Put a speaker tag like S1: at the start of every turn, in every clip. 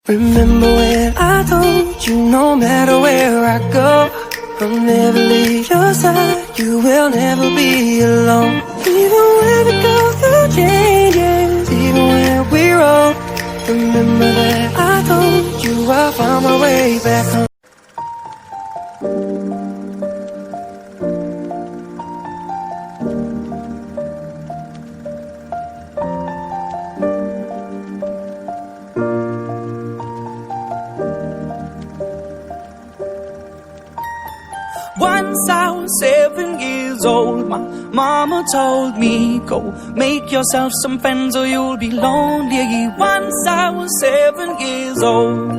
S1: Remember when I told you no matter where I go, I'll never leave your side, you will never be alone. Even when we go through changes, even when we roll, remember that I told you I found my way back home.
S2: Once I was 7 years old, my mama told me, go make yourself some friends or you'll be lonely. Once I was 7 years old.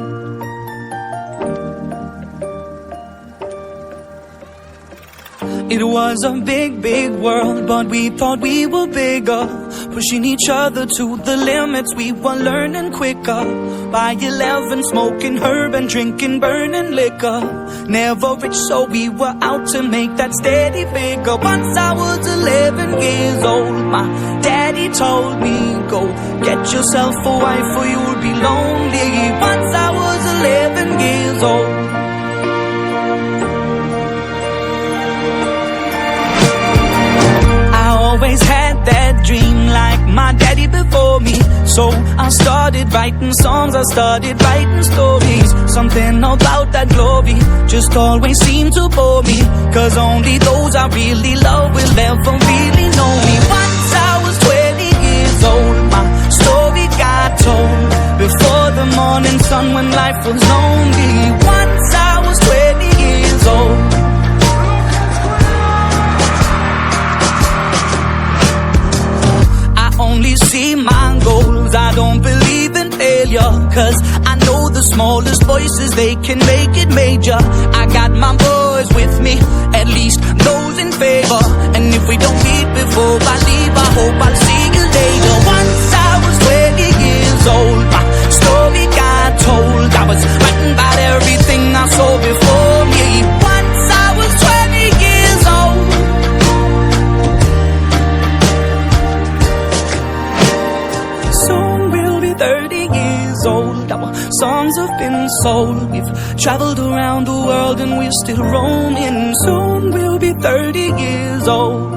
S2: It was a big, big world, but we thought we were bigger, pushing each other to the limits. We were learning quicker. By 11, smoking herb and drinking burning liquor. Never rich, so we were out to make that steady figure. Once I was 11 years old, my daddy told me, go get yourself a wife or you'll be lonely. Once I was 11 years old. Always had that dream like my daddy before me. So I started writing songs, I started writing stories. Something about that glory just always seemed to bore me, cause only those I really love will ever really know me. Once I was 20 years old, my story got told before the morning sun when life was lonely. Once I was 20 years old. Only see my goals, I don't believe in failure, cause I know the smallest voices, they can make it major. I got my boys with me, at least those in favor. And if we don't meet before I leave, I hope I'll see you later. Once I was 20 years old, my story got told. I was writing about everything I saw before me. Once I was 20 years old. Soon we'll be 30 years old. Our songs have been sold. We've traveled around the world and we're still roaming. Soon we'll be 30 years old.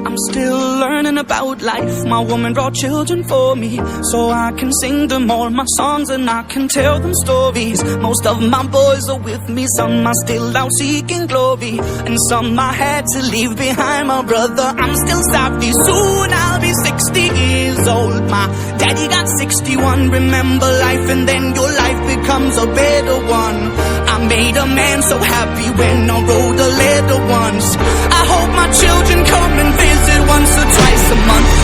S2: I'm still learning about life. My woman brought children for me, so I can sing them all my songs and I can tell them stories. Most of my boys are with me, some are still out seeking glory, and some I had to leave behind. My brother, I'm still savvy. Soon I'll be 60 years old. My daddy got 61. Remember life and then your life becomes a better one. I made a man so happy when I wrote a letter once. I hope my children come and visit once or twice a month.